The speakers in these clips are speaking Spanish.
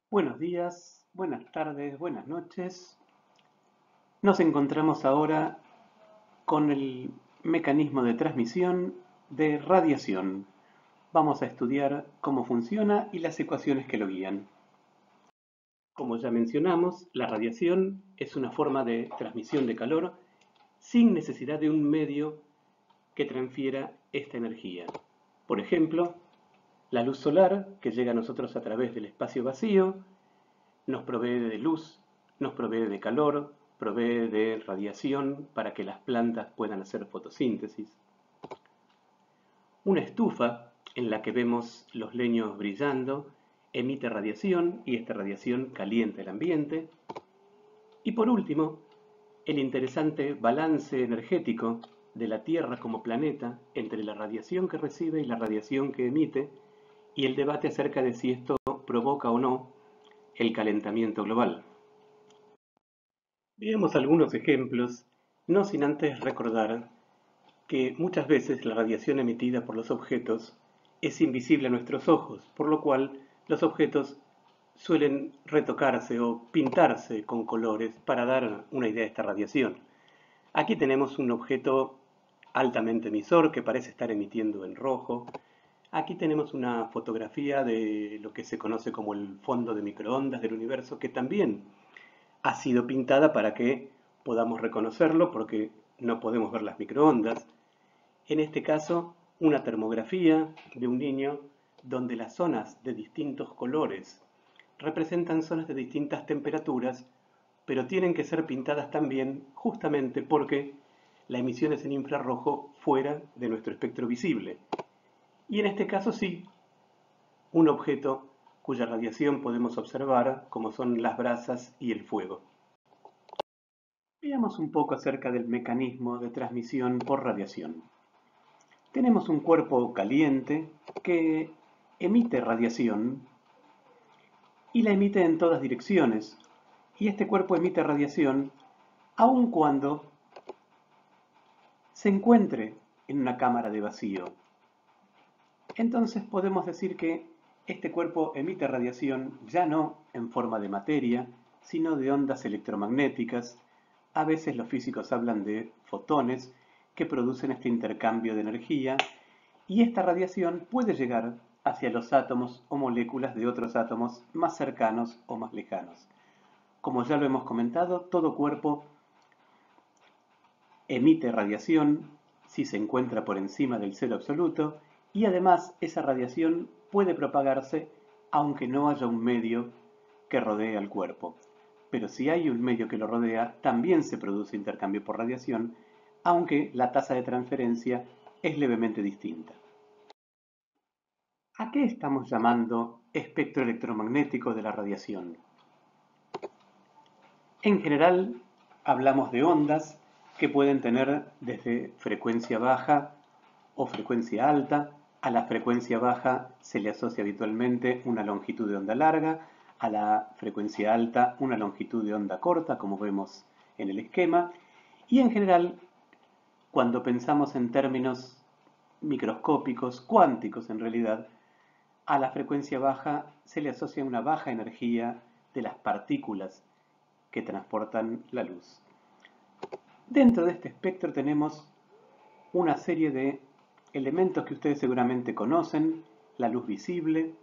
Buenos días, buenas tardes, buenas noches. Nos encontramos ahora con el mecanismo de transmisión de radiación. Vamos a estudiar cómo funciona y las ecuaciones que lo guían. Como ya mencionamos, la radiación es una forma de transmisión de calor sin necesidad de un medio que transfiera esta energía. Por ejemplo, la luz solar que llega a nosotros a través del espacio vacío nos provee de luz, nos provee de calor, provee de radiación para que las plantas puedan hacer fotosíntesis. Una estufa en la que vemos los leños brillando emite radiación y esta radiación calienta el ambiente. Y por último, el interesante balance energético de la Tierra como planeta entre la radiación que recibe y la radiación que emite y el debate acerca de si esto provoca o no el calentamiento global. Veamos algunos ejemplos, no sin antes recordar que muchas veces la radiación emitida por los objetos es invisible a nuestros ojos, por lo cual los objetos suelen retocarse o pintarse con colores para dar una idea de esta radiación. Aquí tenemos un objeto altamente emisor que parece estar emitiendo en rojo. Aquí tenemos una fotografía de lo que se conoce como el fondo de microondas del universo, que también ha sido pintada para que podamos reconocerlo porque no podemos ver las microondas. En este caso, una termografía de un niño donde las zonas de distintos colores representan zonas de distintas temperaturas, pero tienen que ser pintadas también justamente porque la emisión es en infrarrojo fuera de nuestro espectro visible. Y en este caso sí, un objeto cuya radiación podemos observar como son las brasas y el fuego. Veamos un poco acerca del mecanismo de transmisión por radiación. Tenemos un cuerpo caliente que emite radiación y la emite en todas direcciones. Y este cuerpo emite radiación aun cuando se encuentre en una cámara de vacío. Entonces podemos decir que este cuerpo emite radiación ya no en forma de materia, sino de ondas electromagnéticas. A veces los físicos hablan de fotones que producen este intercambio de energía y esta radiación puede llegar hacia los átomos o moléculas de otros átomos más cercanos o más lejanos. Como ya lo hemos comentado, todo cuerpo emite radiación si se encuentra por encima del cero absoluto y además esa radiación puede propagarse aunque no haya un medio que rodee al cuerpo. Pero si hay un medio que lo rodea, también se produce intercambio por radiación, aunque la tasa de transferencia es levemente distinta. ¿A qué estamos llamando espectro electromagnético de la radiación? En general, hablamos de ondas que pueden tener desde frecuencia baja o frecuencia alta. A la frecuencia baja se le asocia habitualmente una longitud de onda larga, a la frecuencia alta una longitud de onda corta, como vemos en el esquema. Y en general, cuando pensamos en términos microscópicos, cuánticos en realidad, a la frecuencia baja se le asocia una baja energía de las partículas que transportan la luz. Dentro de este espectro tenemos una serie de elementos que ustedes seguramente conocen: la luz visible,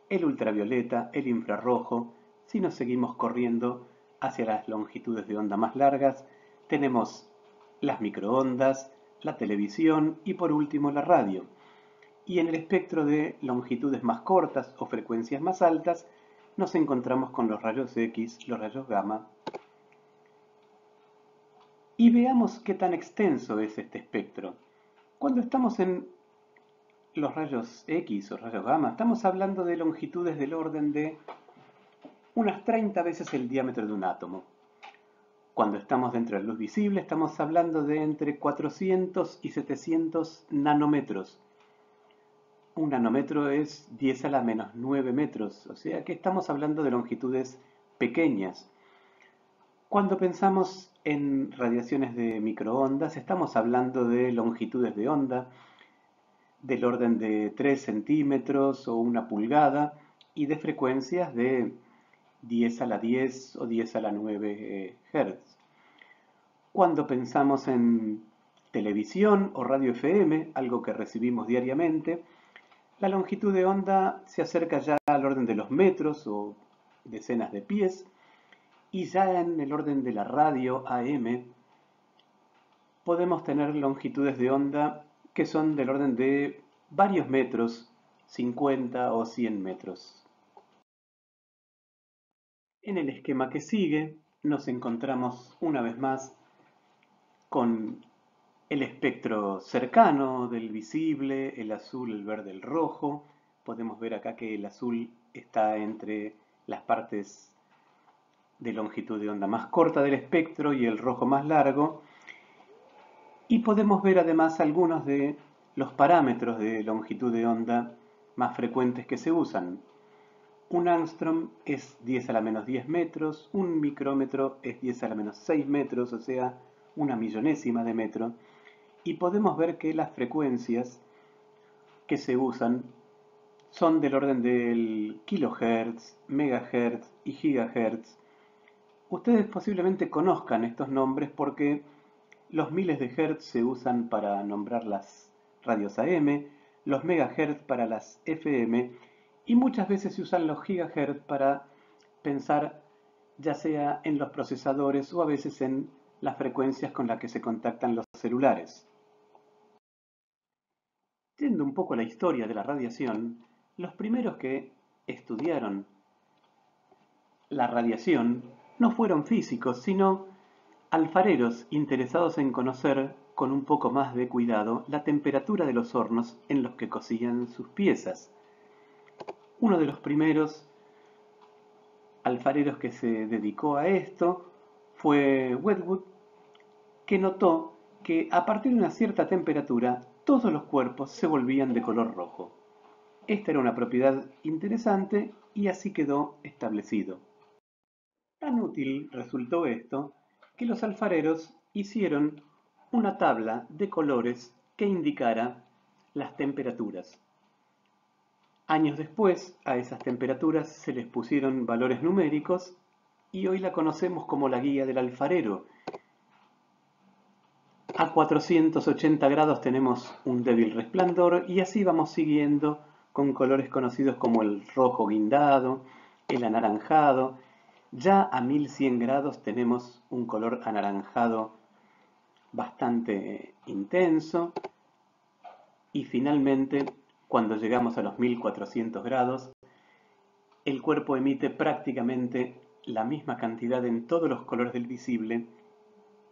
el ultravioleta, el infrarrojo. Si nos seguimos corriendo hacia las longitudes de onda más largas, tenemos las microondas, la televisión y por último la radio. Y en el espectro de longitudes más cortas o frecuencias más altas, nos encontramos con los rayos X, los rayos gamma. Y veamos qué tan extenso es este espectro. Cuando estamos en los rayos X o rayos gamma, estamos hablando de longitudes del orden de unas 30 veces el diámetro de un átomo. Cuando estamos dentro de la luz visible, estamos hablando de entre 400 y 700 nanómetros. Un nanómetro es 10 a la menos 9 metros, o sea que estamos hablando de longitudes pequeñas. Cuando pensamos en radiaciones de microondas, estamos hablando de longitudes de onda del orden de 3 centímetros o una pulgada y de frecuencias de 10 a la 10 o 10 a la 9 Hz. Cuando pensamos en televisión o radio FM, algo que recibimos diariamente, la longitud de onda se acerca ya al orden de los metros o decenas de pies, y ya en el orden de la radio AM podemos tener longitudes de onda que son del orden de varios metros, 50 o 100 metros. En el esquema que sigue nos encontramos una vez más con el espectro cercano del visible, el azul, el verde, el rojo. Podemos ver acá que el azul está entre las partes de longitud de onda más corta del espectro y el rojo más largo. Y podemos ver además algunos de los parámetros de longitud de onda más frecuentes que se usan. Un ángstrom es 10 a la menos 10 metros, un micrómetro es 10 a la menos 6 metros, o sea, una millonésima de metro. Y podemos ver que las frecuencias que se usan son del orden del kilohertz, megahertz y gigahertz. Ustedes posiblemente conozcan estos nombres porque los miles de hertz se usan para nombrar las radios AM, los megahertz para las FM y muchas veces se usan los gigahertz para pensar ya sea en los procesadores o a veces en las frecuencias con las que se contactan los celulares. Yendo un poco a la historia de la radiación, los primeros que estudiaron la radiación no fueron físicos, sino alfareros interesados en conocer con un poco más de cuidado la temperatura de los hornos en los que cocían sus piezas. Uno de los primeros alfareros que se dedicó a esto fue Wedgwood, que notó que a partir de una cierta temperatura todos los cuerpos se volvían de color rojo. Esta era una propiedad interesante y así quedó establecido. Tan útil resultó esto que los alfareros hicieron una tabla de colores que indicara las temperaturas. Años después, a esas temperaturas se les pusieron valores numéricos y hoy la conocemos como la guía del alfarero. A 480 grados tenemos un débil resplandor y así vamos siguiendo con colores conocidos como el rojo guindado, el anaranjado. Ya a 1100 grados tenemos un color anaranjado bastante intenso y finalmente cuando llegamos a los 1400 grados el cuerpo emite prácticamente la misma cantidad en todos los colores del visible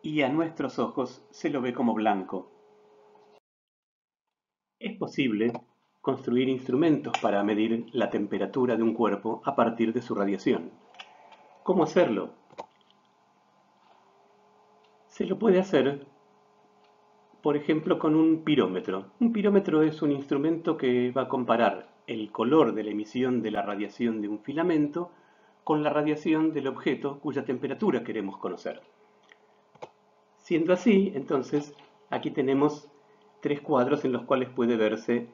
y a nuestros ojos se lo ve como blanco. Es posible construir instrumentos para medir la temperatura de un cuerpo a partir de su radiación. ¿Cómo hacerlo? Se lo puede hacer, por ejemplo, con un pirómetro. Un pirómetro es un instrumento que va a comparar el color de la emisión de la radiación de un filamento con la radiación del objeto cuya temperatura queremos conocer. Siendo así, entonces, aquí tenemos tres cuadros en los cuales puede verse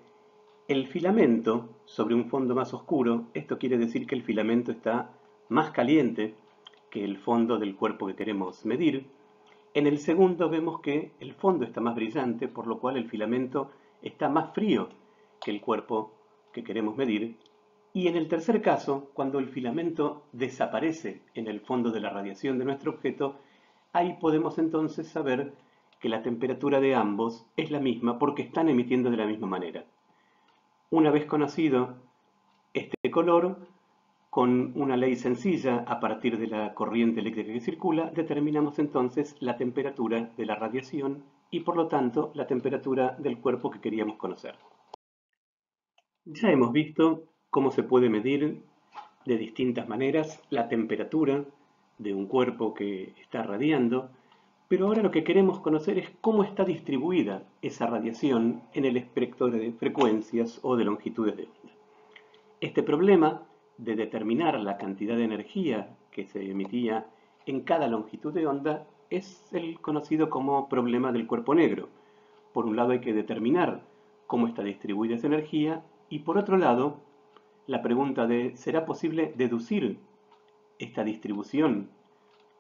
el filamento sobre un fondo más oscuro. Esto quiere decir que el filamento está más caliente que el fondo del cuerpo que queremos medir. En el segundo vemos que el fondo está más brillante, por lo cual el filamento está más frío que el cuerpo que queremos medir. Y en el tercer caso, cuando el filamento desaparece en el fondo de la radiación de nuestro objeto, ahí podemos entonces saber que la temperatura de ambos es la misma porque están emitiendo de la misma manera. Una vez conocido este color, con una ley sencilla a partir de la corriente eléctrica que circula, determinamos entonces la temperatura de la radiación y por lo tanto la temperatura del cuerpo que queríamos conocer. Ya hemos visto cómo se puede medir de distintas maneras la temperatura de un cuerpo que está radiando, pero ahora lo que queremos conocer es cómo está distribuida esa radiación en el espectro de frecuencias o de longitudes de onda. Este problema de determinar la cantidad de energía que se emitía en cada longitud de onda es el conocido como problema del cuerpo negro. Por un lado hay que determinar cómo está distribuida esa energía y por otro lado la pregunta de ¿será posible deducir esta distribución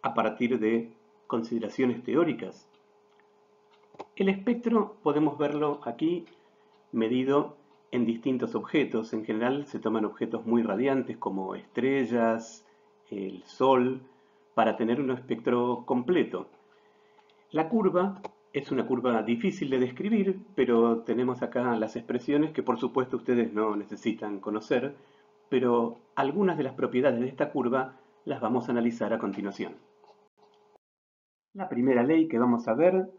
a partir de consideraciones teóricas. El espectro podemos verlo aquí medido en distintos objetos. En general se toman objetos muy radiantes como estrellas, el Sol, para tener un espectro completo. La curva es una curva difícil de describir, pero tenemos acá las expresiones que por supuesto ustedes no necesitan conocer, pero algunas de las propiedades de esta curva las vamos a analizar a continuación. La primera ley que vamos a ver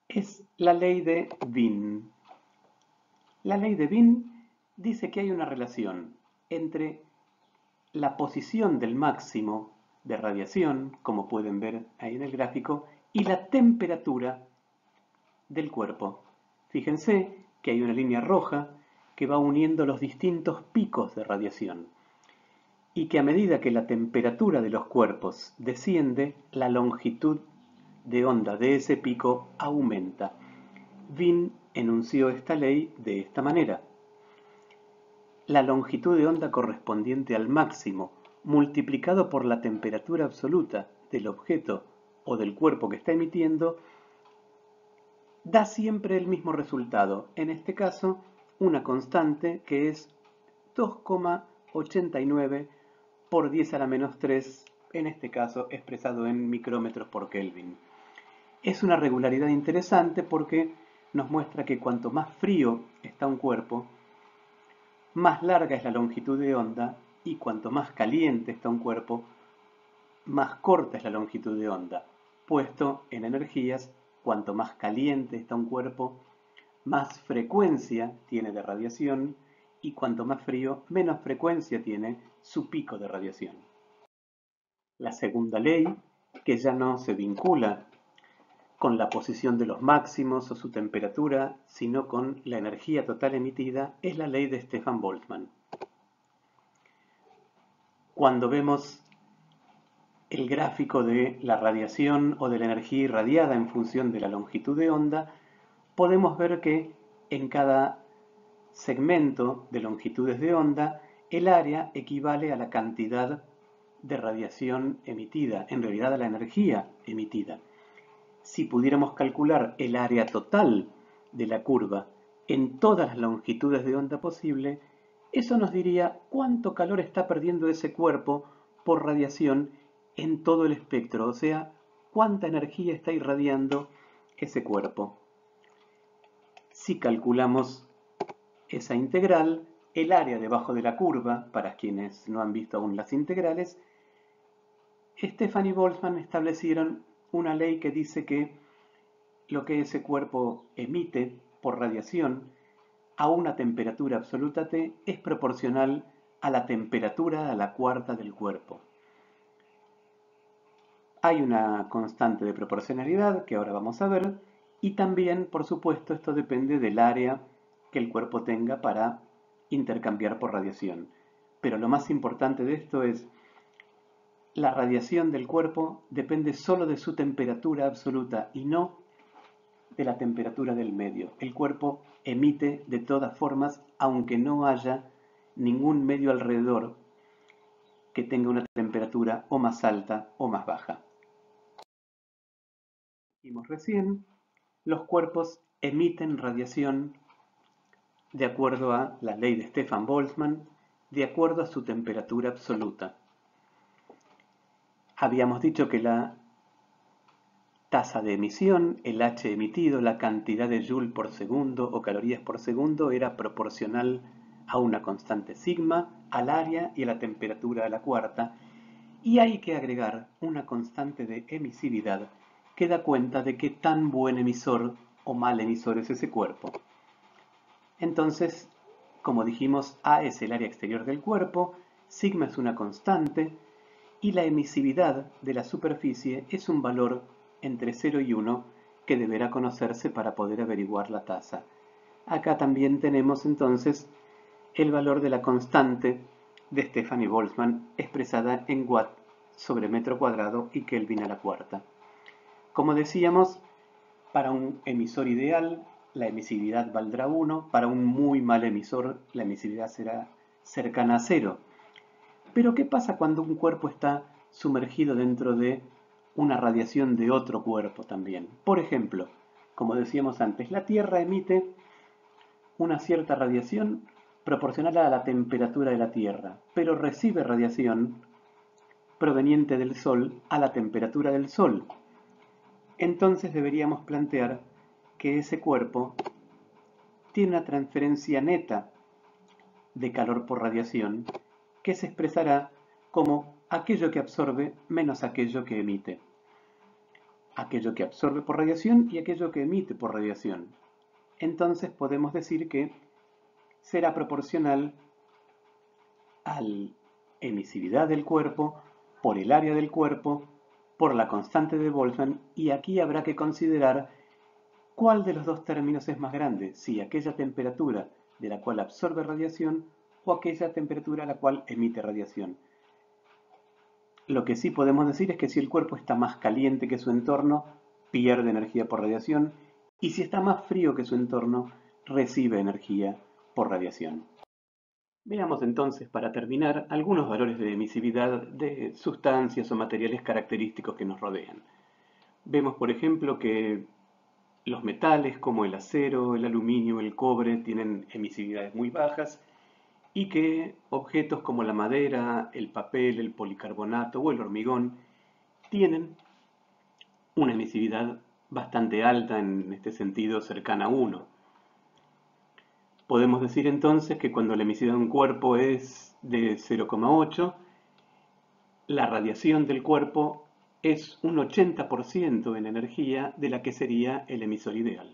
es la ley de Wien. La ley de Wien dice que hay una relación entre la posición del máximo de radiación, como pueden ver ahí en el gráfico, y la temperatura del cuerpo. Fíjense que hay una línea roja que va uniendo los distintos picos de radiación y que a medida que la temperatura de los cuerpos desciende, la longitud de onda de ese pico aumenta. Wien enunció esta ley de esta manera. La longitud de onda correspondiente al máximo multiplicado por la temperatura absoluta del objeto o del cuerpo que está emitiendo da siempre el mismo resultado, en este caso una constante que es 2,89 por 10 a la menos 3, en este caso expresado en micrómetros por Kelvin. Es una regularidad interesante porque nos muestra que cuanto más frío está un cuerpo, más larga es la longitud de onda, y cuanto más caliente está un cuerpo, más corta es la longitud de onda, puesto en energías, cuanto más caliente está un cuerpo, más frecuencia tiene de radiación, y cuanto más frío, menos frecuencia tiene su pico de radiación. La segunda ley, que ya no se vincula con la posición de los máximos o su temperatura, sino con la energía total emitida, es la ley de Stefan Boltzmann. Cuando vemos el gráfico de la radiación o de la energía irradiada en función de la longitud de onda, podemos ver que en cada segmento de longitudes de onda, el área equivale a la cantidad de radiación emitida, en realidad a la energía emitida. Si pudiéramos calcular el área total de la curva en todas las longitudes de onda posible, eso nos diría cuánto calor está perdiendo ese cuerpo por radiación en todo el espectro, o sea, cuánta energía está irradiando ese cuerpo. Si calculamos esa integral, el área debajo de la curva, para quienes no han visto aún las integrales, Stefan y Boltzmann establecieron una ley que dice que lo que ese cuerpo emite por radiación a una temperatura absoluta T es proporcional a la temperatura a la cuarta del cuerpo. Hay una constante de proporcionalidad que ahora vamos a ver, y también, por supuesto, esto depende del área que el cuerpo tenga para intercambiar por radiación. Pero lo más importante de esto es la radiación del cuerpo depende solo de su temperatura absoluta y no de la temperatura del medio. El cuerpo emite de todas formas, aunque no haya ningún medio alrededor que tenga una temperatura o más alta o más baja. Dijimos recién, los cuerpos emiten radiación de acuerdo a la ley de Stefan Boltzmann, de acuerdo a su temperatura absoluta. Habíamos dicho que la tasa de emisión, el H emitido, la cantidad de Joule por segundo o calorías por segundo era proporcional a una constante sigma, al área y a la temperatura a la cuarta, y hay que agregar una constante de emisividad que da cuenta de qué tan buen emisor o mal emisor es ese cuerpo. Entonces, como dijimos, A es el área exterior del cuerpo, sigma es una constante, y la emisividad de la superficie es un valor entre 0 y 1 que deberá conocerse para poder averiguar la tasa. Acá también tenemos entonces el valor de la constante de Stefan y Boltzmann expresada en watt sobre metro cuadrado y Kelvin a la cuarta. Como decíamos, para un emisor ideal la emisividad valdrá 1, para un muy mal emisor la emisividad será cercana a 0. Pero ¿qué pasa cuando un cuerpo está sumergido dentro de una radiación de otro cuerpo también? Por ejemplo, como decíamos antes, la Tierra emite una cierta radiación proporcional a la temperatura de la Tierra, pero recibe radiación proveniente del Sol a la temperatura del Sol. Entonces deberíamos plantear que ese cuerpo tiene una transferencia neta de calor por radiación que se expresará como aquello que absorbe menos aquello que emite. Aquello que absorbe por radiación y aquello que emite por radiación. Entonces podemos decir que será proporcional a la emisividad del cuerpo por el área del cuerpo por la constante de Boltzmann, y aquí habrá que considerar cuál de los dos términos es más grande, si aquella temperatura de la cual absorbe radiación o aquella temperatura a la cual emite radiación. Lo que sí podemos decir es que si el cuerpo está más caliente que su entorno, pierde energía por radiación, y si está más frío que su entorno, recibe energía por radiación. Veamos entonces, para terminar, algunos valores de emisividad de sustancias o materiales característicos que nos rodean. Vemos, por ejemplo, que los metales como el acero, el aluminio, el cobre tienen emisividades muy bajas y que objetos como la madera, el papel, el policarbonato o el hormigón tienen una emisividad bastante alta, en este sentido cercana a 1. Podemos decir entonces que cuando la emisividad de un cuerpo es de 0,8, la radiación del cuerpo es un 80% en energía de la que sería el emisor ideal.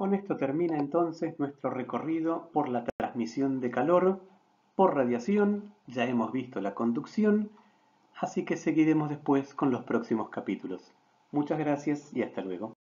Con esto termina entonces nuestro recorrido por la transmisión de calor por radiación. Ya hemos visto la conducción, así que seguiremos después con los próximos capítulos. Muchas gracias y hasta luego.